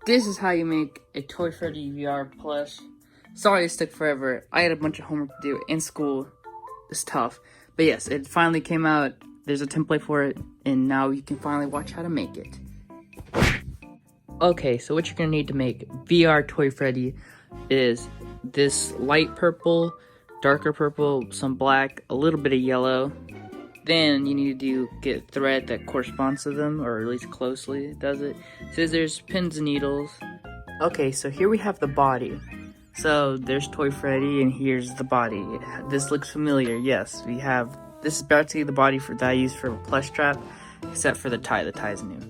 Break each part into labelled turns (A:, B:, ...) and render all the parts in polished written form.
A: this is how you make a Toy Freddy VR plush. Sorry it took forever. I had a bunch of homework to do in school. It's tough. But yes, it finally came out. There's a template for it, and now you can finally watch how to make it. Okay, so what you're gonna need to make VR Toy Freddy is this light purple, darker purple, some black, a little bit of yellow. Then you need to get thread that corresponds to them, or at least closely does it. Scissors, pins, and needles. Okay, so here we have the body. So there's Toy Freddy, and here's the body. This looks familiar. Yes, we have. This is basically the body that I use for a plush trap, except for the tie. The tie is new.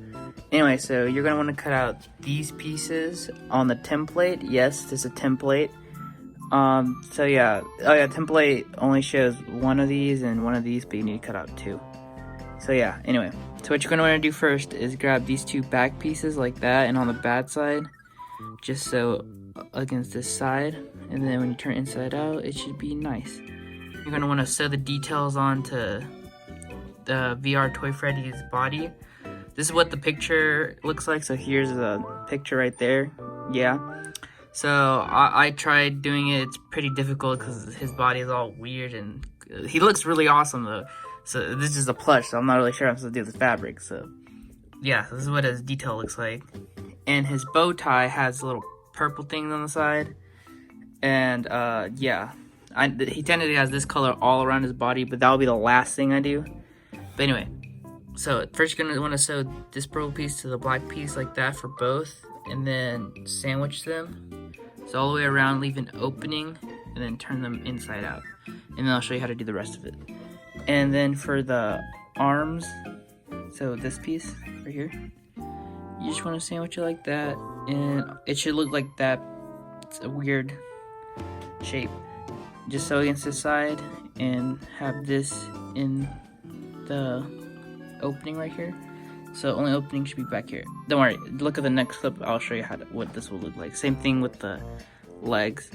A: Anyway, so you're gonna want to cut out these pieces on the template. Yes, this is a template. So yeah, template only shows one of these and one of these, but you need to cut out two. So yeah, anyway, so what you're gonna want to do first is grab these two back pieces like that, and on the bad side, just so against this side, and then when you turn it inside out, it should be nice. You're gonna want to sew the details onto the VR Toy Freddy's body. This is what the picture looks like. So here's the picture right there. Yeah. So I tried doing it. It's pretty difficult because his body is all weird, and he looks really awesome though. So this is a plush, so I'm not really sure I'm supposed to do the fabric. So yeah, so this is what his detail looks like. And his bow tie has little purple things on the side. And yeah, he technically has this color all around his body, but that'll be the last thing I do. But anyway, so first you're gonna want to sew this purple piece to the black piece like that for both, and then sandwich them. So all the way around, leave an opening, and then turn them inside out. And then I'll show you how to do the rest of it. And then for the arms, so this piece right here, you just want to sandwich it like that, and it should look like that. It's a weird shape. Just sew against this side, and have this in the opening right here. So only opening should be back here. Don't worry, look at the next clip. I'll show you what this will look like. Same thing with the legs.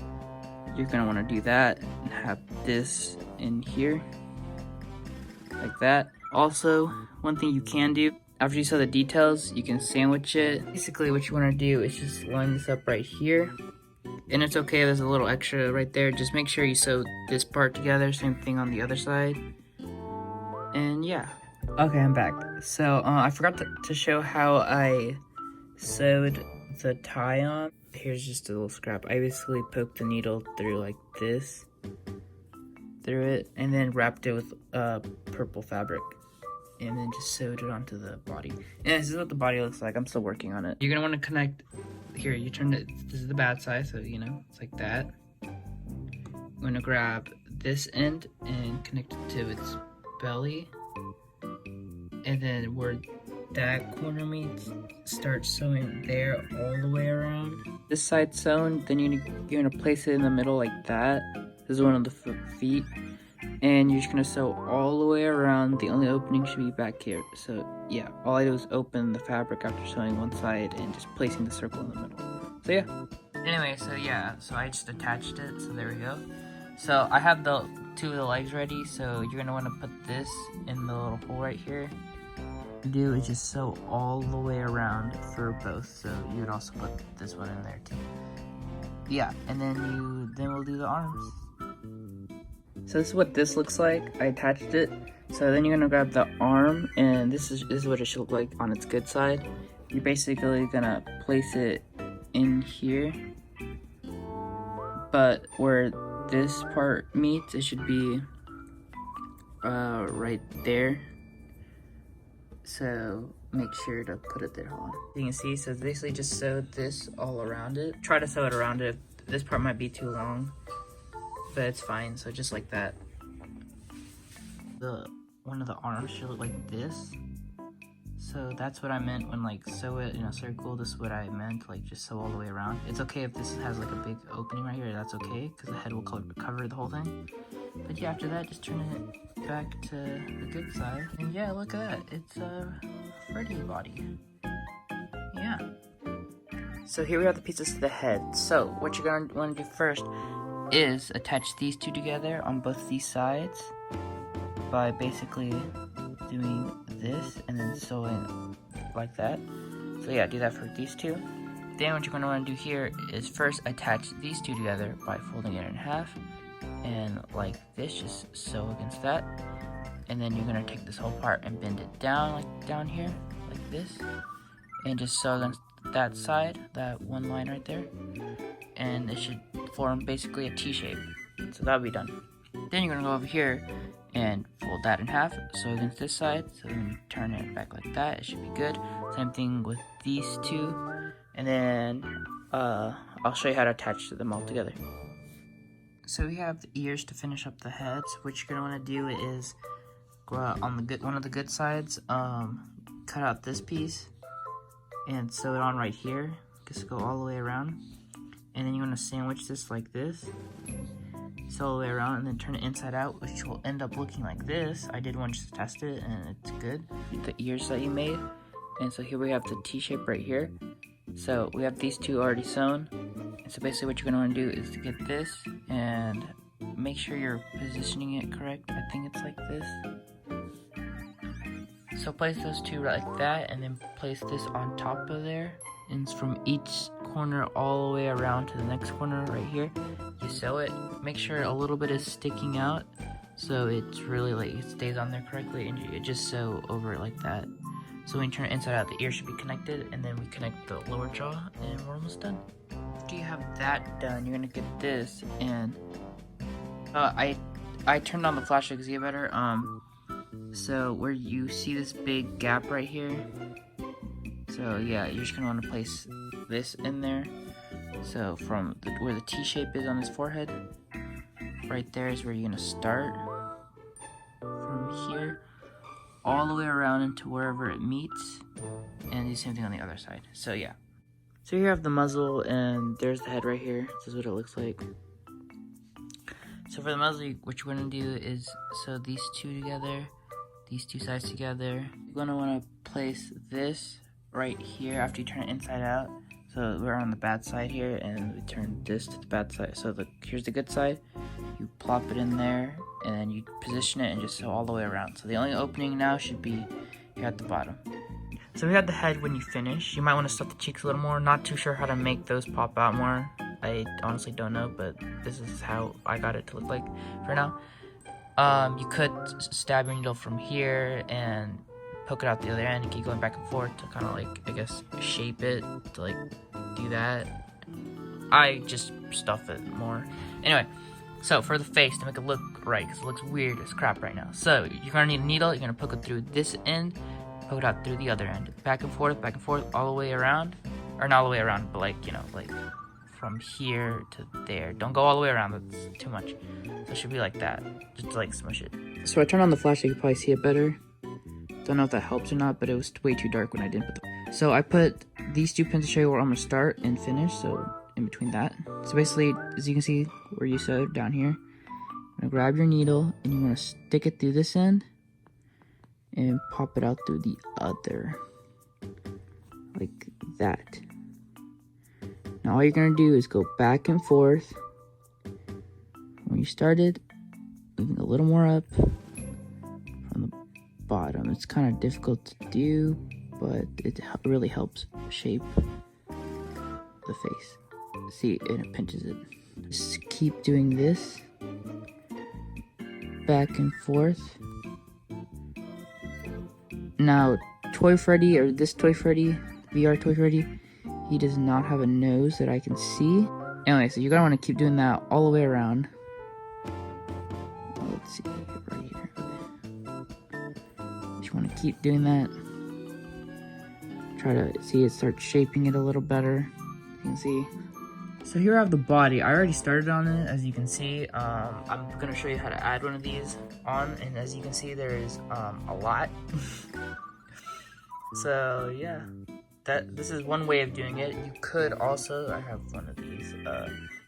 A: You're gonna want to do that and have this in here like that. Also, one thing you can do after you sew the details, you can sandwich it. Basically what you want to do is just line this up right here, and it's okay if there's a little extra right there. Just make sure you sew this part together. Same thing on the other side. And yeah. Okay, I'm back. So, I forgot to show how I sewed the tie on. Here's just a little scrap. I basically poked the needle through like this, through it, and then wrapped it with purple fabric, and then just sewed it onto the body. And this is what the body looks like. I'm still working on it. You're gonna want to connect, here, you turn it, this is the bad side, so you know, it's like that. I'm gonna grab this end and connect it to its belly. And then where that corner meets, start sewing there all the way around. This side sewn, then you're gonna place it in the middle like that. This is one of the feet. And you're just gonna sew all the way around. The only opening should be back here. So yeah, all I do is open the fabric after sewing one side and just placing the circle in the middle. So yeah. Anyway, so yeah, so I just attached it, so there we go. So I have the two of the legs ready, so you're gonna wanna put this in the little hole right here. Do is just sew all the way around for both, so you would also put this one in there too. Yeah, and then we'll do the arms. So this is what this looks like. I attached it. So then you're gonna grab the arm, and this is what it should look like on its good side. You're basically gonna place it in here, but where this part meets, it should be right there. So make sure to put it there. Hold on. You can see, so basically just sew this all around it. Try to sew it around it. This part might be too long, but it's fine. So just like that. One of the arms should look like this. So that's what I meant when like sew it in a circle. This is what I meant, like just sew all the way around. It's okay if this has like a big opening right here. That's okay, because the head will cover the whole thing. But yeah, after that, just turn it back to the good side. And yeah, look at that. It's a Freddy body. Yeah. So here we have the pieces to the head. So what you're going to want to do first is attach these two together on both these sides by basically doing this and then sewing like that. So yeah, do that for these two. Then what you're going to want to do here is first attach these two together by folding it in half, and like this, just sew against that. And then you're going to take this whole part and bend it down, like down here, like this, and just sew against that side, that one line right there, and it should form basically a T shape. So that'll be done. Then you're going to go over here and fold that in half, sew against this side, so then you turn it back like that, it should be good. Same thing with these two, and then I'll show you how to attach them all together. So we have the ears to finish up the heads. What you're going to want to do is go out on the one of the good sides, cut out this piece and sew it on right here. Just go all the way around, and then you want to sandwich this like this, sew all the way around, and then turn it inside out, which will end up looking like this. I did one just to test it, and it's good. The ears that you made, and so here we have the T shape right here. So we have these two already sewn, and so basically what you're going to want to do is to get this and make sure you're positioning it correct. I think it's like this. So place those two like that, and then place this on top of there, and from each corner all the way around to the next corner right here. You sew it, make sure a little bit is sticking out, so it's really like it stays on there correctly, and you just sew over it like that. So when you turn it inside out, the ear should be connected, and then we connect the lower jaw, and we're almost done. After you have that done, you're gonna get this, and I turned on the flash so you can see it better. So where you see this big gap right here, so yeah, you're just gonna want to place this in there. So from where the T shape is on his forehead, right there is where you're gonna start. From here, all the way around into wherever it meets, and do the same thing on the other side. So yeah. So here you have the muzzle, and there's the head right here. This is what it looks like. So for the muzzle, what you're gonna do is sew these two together, these two sides together. You're gonna wanna place this right here after you turn it inside out. So we're on the bad side here, and we turn this to the bad side. So here's the good side. You plop it in there, and then you position it and just sew all the way around. So the only opening now should be here at the bottom. So we got the head when you finish. You might want to stuff the cheeks a little more. Not too sure how to make those pop out more. I honestly don't know, but this is how I got it to look like for now. You could stab your needle from here and poke it out the other end and keep going back and forth to kind of like, I guess, shape it to like do that. I just stuff it more. Anyway, so for the face, to make it look right, because it looks weird as crap right now. So you're gonna need a needle. You're gonna poke it through this end, poke it out through the other end, back and forth, all the way around, or not all the way around, but like, you know, like from here to there. Don't go all the way around, that's too much. So it should be like that, just to like smush it. So I turned on the flash so you can probably see it better. Don't know if that helps or not, but it was way too dark when I didn't put the... So I put these two pins to show you where I'm gonna start and finish, so in between that. So basically, as you can see where you sewed down here, you're gonna grab your needle and you're gonna stick it through this end and pop it out through the other, like that. Now all you're gonna do is go back and forth. When you started, moving a little more up from the bottom. It's kind of difficult to do, but it really helps shape the face. See, and it pinches it. Just keep doing this back and forth. Now, Toy Freddy, or this Toy Freddy, VR Toy Freddy, he does not have a nose that I can see. Anyway, so you're gonna want to keep doing that all the way around. Let's see, right here. Just want to keep doing that. Try to see it start shaping it a little better. You can see. So here I have the body. I already started on it, as you can see. I'm gonna show you how to add one of these on, and as you can see, there is a lot. So yeah, this is one way of doing it. You could also, I have one of these.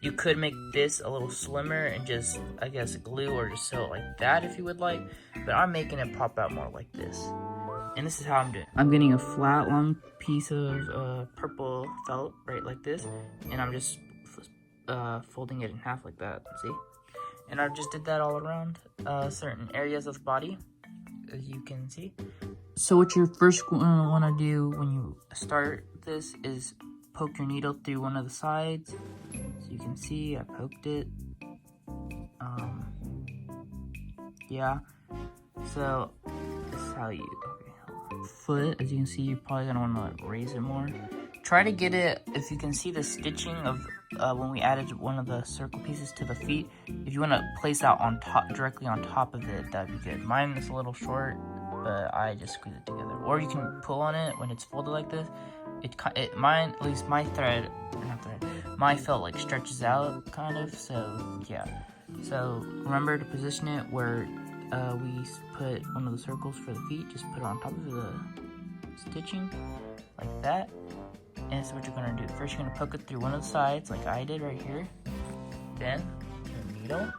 A: You could make this a little slimmer and just, I guess, glue or just sew it like that if you would like. But I'm making it pop out more like this. And this is how I'm doing. I'm getting a flat, long piece of purple felt, right, like this. And I'm just folding it in half like that, see? And I just did that all around certain areas of the body, as you can see. So what you're first going to want to do when you start this is poke your needle through one of the sides. So you can see I poked it. Yeah. So this is how you foot. As you can see, you're probably gonna want to raise it more. Try to get it, if you can see the stitching of when we added one of the circle pieces to the feet. If you want to place that on top, directly on top of it, that'd be good. Mine is a little short, but I just squeeze it together. Or you can pull on it when it's folded like this. Mine, at least my thread, or not thread, my felt like stretches out kind of. So yeah. So remember to position it where we put one of the circles for the feet. Just put it on top of the stitching like that. And so what you're gonna do, first you're gonna poke it through one of the sides like I did right here. Then your needle.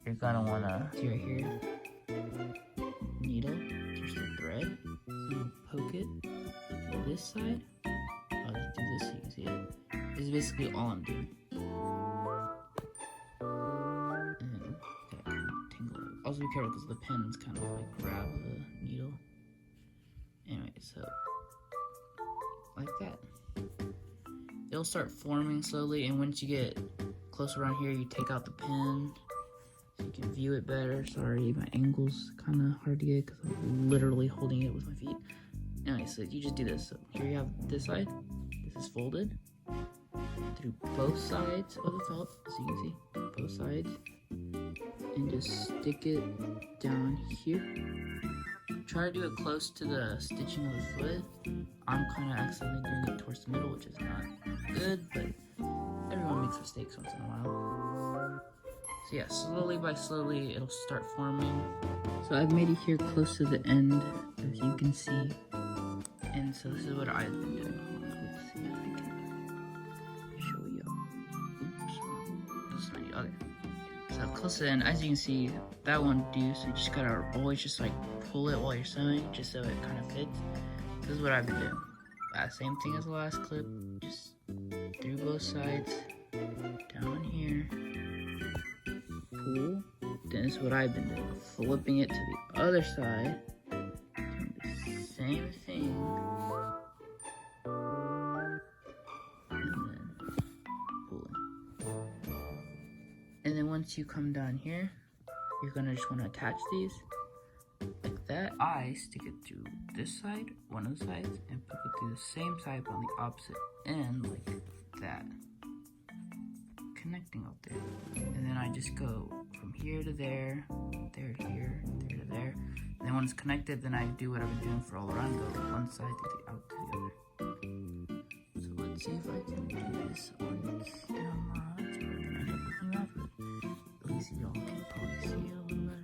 A: You're gonna wanna see right here. Needle, here's the thread. So you poke it to this side. I'll just do this so you can see it. This is basically all I'm doing. And then that kind of tingle. Also be careful because the pins kind of like grab the needle. Anyway, so like that. It'll start forming slowly, and once you get close around here, you take out the pin so you can view it better. Sorry, my angle's kind of hard to get because I'm literally holding it with my feet. Anyway, so you just do this. So here you have this side. This is folded through both sides of the felt, as you can see, both sides, and just stick it down here. Try to do it close to the stitching of the foot. I'm kind of accidentally doing it towards the middle, which is not good, but everyone makes mistakes once in a while. So yeah, slowly by slowly, it'll start forming. So I've made it here close to the end, as you can see. And so this is what I've been doing. Let's see if I can show you. Oops, this is not you. Okay. So close to the end, as you can see, that won't do, so you just gotta always just like pull it while you're sewing, just so it kind of fits. This is what I've been doing. Same thing as the last clip, just through both sides, down here, pull. Then this is what I've been doing, flipping it to the other side, doing the same thing, and then pulling. And then once you come down here, you're gonna just wanna attach these like that. I stick it through this side, one of the sides, and poke it through the same side but on the opposite end like that, connecting up there. And then I just go from here to there, there to here, there to there. And then when it's connected, then I do what I've been doing for all around, go one side to the out to the other. So let's see if I can do this on camera. So we're gonna end up looking at it. At least y'all can probably see it a little better.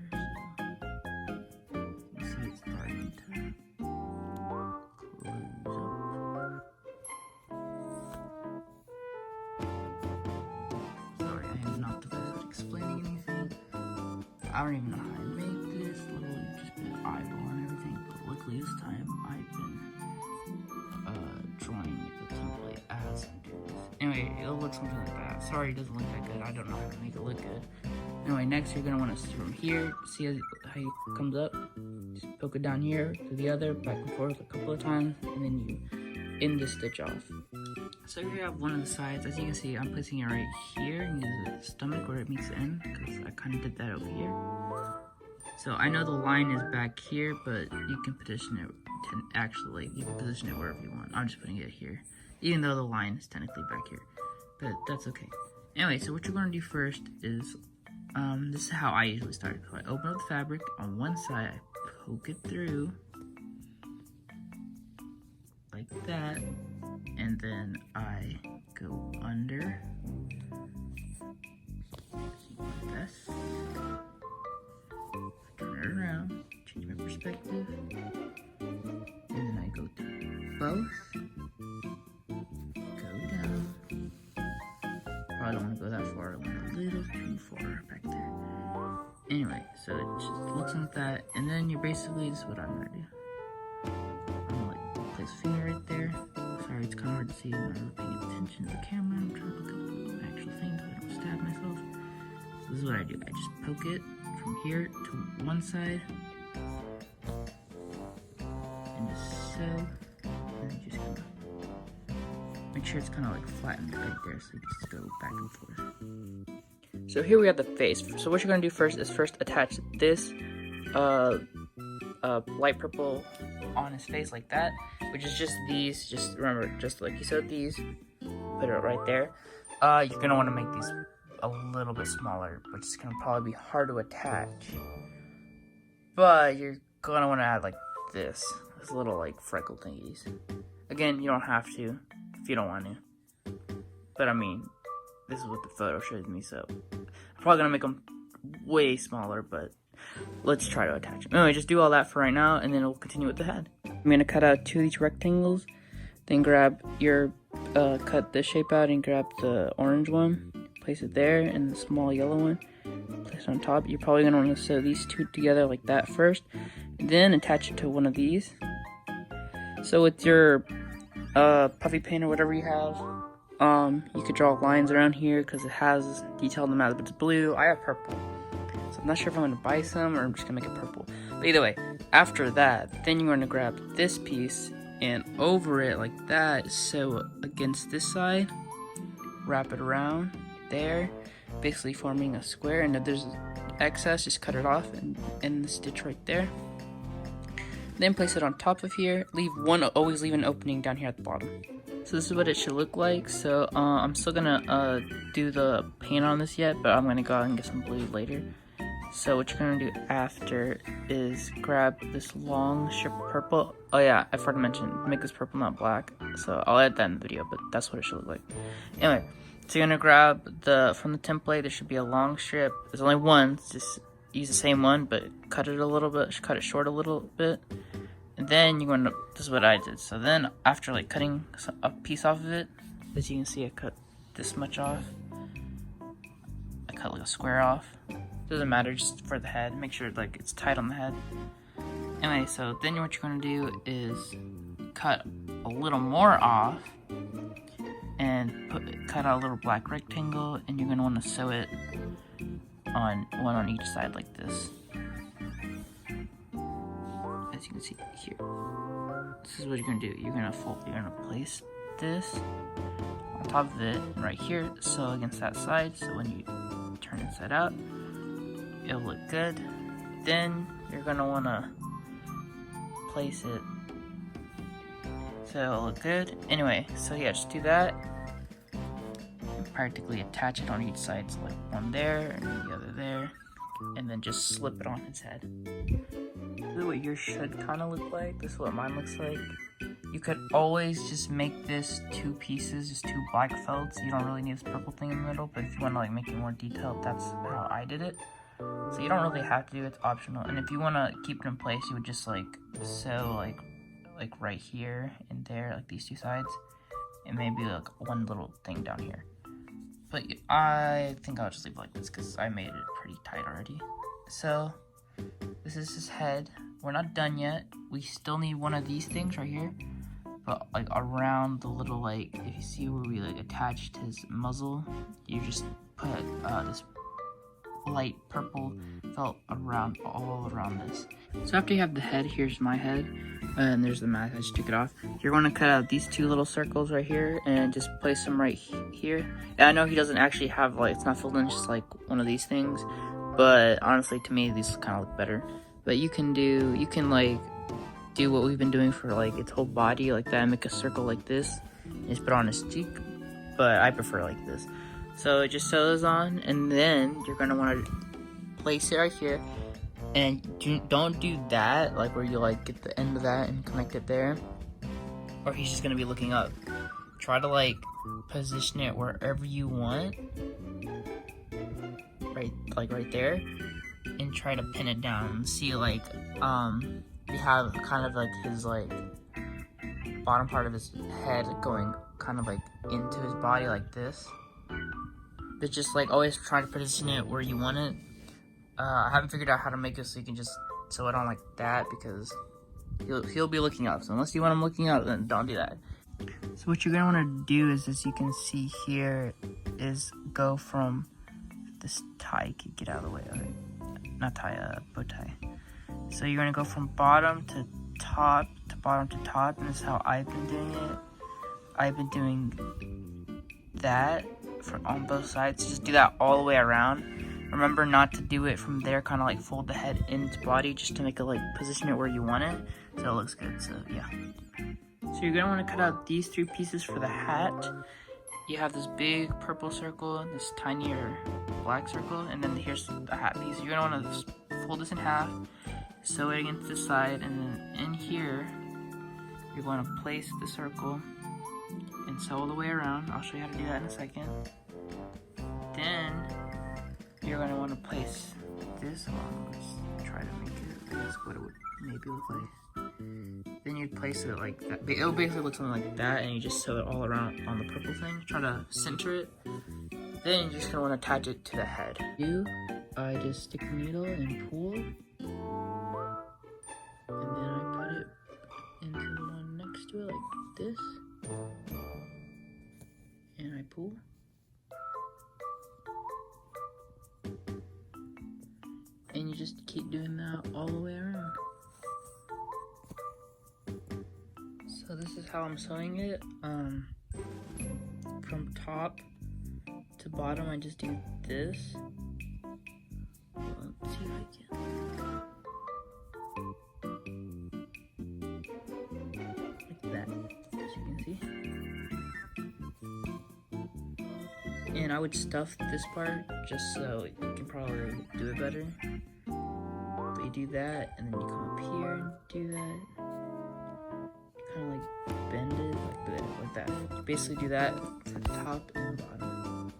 A: I don't even know how I make this, literally just put an eyeball and everything, but luckily this time I've been drawing the template as I'm doing this. Anyway, it'll look something like that. Sorry it doesn't look that good, I don't know how to make it look good. Anyway, next you're going to want to, from here, see how it comes up, just poke it down here to the other, back and forth a couple of times, and then you end the stitch off. So here you have one of the sides. As you can see, I'm placing it right here near the stomach where it meets the end, because I kind of did that over here. So I know the line is back here, but you can position it you can position it wherever you want. I'm just putting it here, even though the line is technically back here, but that's okay. Anyway, so what you're going to do first is, this is how I usually start. So I open up the fabric on one side, I poke it through like that, and then I go under like this, turn it around, change my perspective, and then I go through both, go down. Probably don't want to go that far, I went a little too far back there. Anyway, so it just looks like that, and then you're basically, this is what I'm gonna do. I'm gonna like place a finger right there. Sorry, it's kind of hard to see. I'm not really paying attention to the camera. I'm trying to look at the actual thing so I don't stab myself. So this is what I do. I just poke it from here to one side, and just sew, and then just kind of make sure it's kind of like flattened right there, so you can just go back and forth. So here we have the face. So what you're gonna do first is attach this light purple on his face like that, which is just these. Just remember, just like you said, these. Put it right there. You're gonna want to make these a little bit smaller, which is gonna probably be hard to attach. But you're gonna want to add like this little like freckle thingies. Again, you don't have to if you don't want to. But I mean, this is what the photo shows me, so I'm probably gonna make them way smaller, but let's try to attach them. Anyway, just do all that for right now, and then we'll continue with the head. I'm gonna cut out 2 of these rectangles, then grab your cut this shape out and grab the orange one, place it there, and the small yellow one, place it on top. You're probably gonna want to sew these 2 together like that first, and then attach it to one of these. So with your puffy paint or whatever you have, you could draw lines around here because it has detail on the map, but it's blue. I have purple, so I'm not sure if I'm gonna buy some or I'm just gonna make it purple. But either way, after that, then you're gonna grab this piece and over it like that, sew against this side, wrap it around there, basically forming a square. And if there's excess, just cut it off and end the stitch right there. Then place it on top of here. Always leave an opening down here at the bottom. So this is what it should look like. So I'm still gonna do the paint on this yet, but I'm gonna go out and get some blue later. So what you're gonna do after is grab this long strip of purple. Oh yeah, I forgot to mention, make this purple, not black. So I'll add that in the video, but that's what it should look like. Anyway, so you're gonna grab from the template, there should be a long strip. There's only one, just use the same one, but cut it a little bit, cut it short a little bit. And then you're gonna, this is what I did. So then after like cutting a piece off of it, as you can see, I cut this much off. I cut like a square off. Doesn't matter, just for the head, make sure like it's tight on the head. Anyway, so then what you're gonna do is cut a little more off and cut out a little black rectangle, and you're gonna want to sew it on one on each side like this. As you can see here, this is what you're gonna do. You're gonna place this on top of it right here, sew against that side, so when you turn it inside out, it'll look good. Then you're gonna wanna place it so it'll look good. Anyway, so yeah, just do that. And practically attach it on each side, so like one there and the other there, and then just slip it on his head. This is what yours should kind of look like. This is what mine looks like. You could always just make this 2 pieces, just 2 black felts. You don't really need this purple thing in the middle, but if you want to like make it more detailed, that's how I did it. So you don't really have to do it, it's optional. And if you want to keep it in place, you would just like sew like right here and there, like these 2 sides, and maybe like one little thing down here. But I think I'll just leave it like this because I made it pretty tight already. So this is his head. We're not done yet. We still need one of these things right here, but like around the little, like, if you see where we like attached his muzzle, you just put this light purple felt all around this. So after you have the head, here's my head, and there's the mask. I just took it off. You're going to cut out these 2 little circles right here and just place them right here. And I know he doesn't actually have, like, it's not filled in, just like one of these things, but honestly to me these kind of look better. But you can like do what we've been doing for like its whole body like that, and make a circle like this and just put it on his cheek, but I prefer like this. So just sew those on, and then you're gonna want to place it right here, and don't do that like where you like get the end of that and connect it there, or he's just gonna be looking up. Try to like position it wherever you want, right there, and try to pin it down. And see, like you have kind of like his like bottom part of his head going kind of like into his body like this. But just like always try to position it where you want it. I haven't figured out how to make it so you can just sew it on like that, because he'll be looking up. So unless you want him looking up, then don't do that. So what you're gonna want to do is, as you can see here, is go from this tie. Get out of the way. Okay, not tie, bow tie. So you're gonna go from bottom to top to bottom to top, and this is how I've been doing it. I've been doing that on both sides. Just do that all the way around. Remember not to do it from there, kind of like fold the head in its body just to make it like position it where you want it so it looks good. So yeah. So you're gonna want to cut out these 3 pieces for the hat. You have this big purple circle, this tinier black circle, and then here's the hat piece. You're gonna want to fold this in half, sew it against the side, and then in here you're going to place the circle and sew all the way around. I'll show you how to do that in a second. Then you're going to want to place this on. Let's try to make it, I guess, what it would maybe look like. Then you'd place it like that. It'll basically look something like that, and you just sew it all around on the purple thing. Try to center it. Then you're just going to want to attach it to the head. I just stick the needle and pull. And then I put it into the one next to it like this. And I pull. And you just keep doing that all the way around. So this is how I'm sewing it. From top to bottom, I just do this. Let's see if I can. Like that, as you can see. And I would stuff this part just so you can probably do it better. But you do that, and then you come up here and do that. Kind of like bend it like that. You basically do that to the top and the bottom.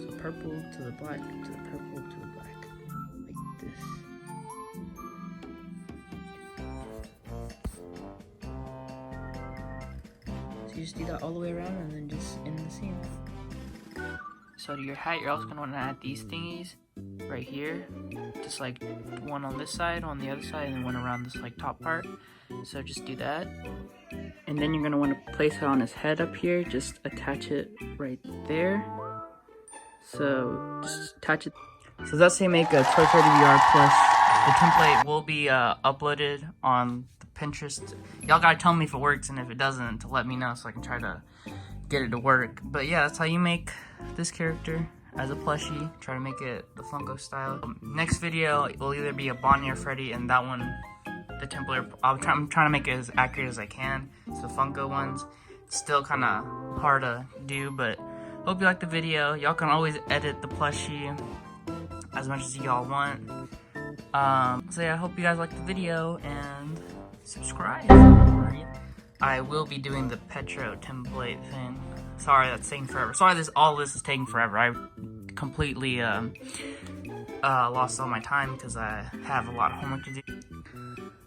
A: So purple to the black, to the purple, to the black, like this. So you just do that all the way around and then just end the seam. So to your hat, you're also going to want to add these thingies right here. Just like one on this side, on the other side, and then one around this like top part. So just do that. And then you're going to want to place it on his head up here. Just attach it right there. So just attach it. So that's how you make a Toy Freddy VR Plush. The template will be uploaded on the Pinterest. Y'all gotta tell me if it works, and if it doesn't, to let me know so I can try to get it to work. But yeah, that's how you make this character as a plushie. Try to make it the Funko style. Next video will either be a Bonnie or Freddy, and that one, the template, I'm trying to make it as accurate as I can. It's the Funko ones. It's still kind of hard to do, but hope you liked the video. Y'all can always edit the plushie as much as y'all want. So yeah, I hope you guys liked the video, and subscribe. I will be doing the Pietro template thing. Sorry, that's taking forever. Sorry, all this is taking forever. I completely lost all my time because I have a lot of homework to do.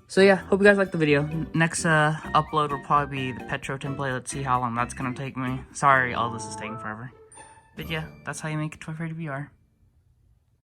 A: So yeah, hope you guys liked the video. Next upload will probably be the Pietro template. Let's see how long that's gonna take me. Sorry, all this is taking forever. But yeah, that's how you make a Toy Freddy VR.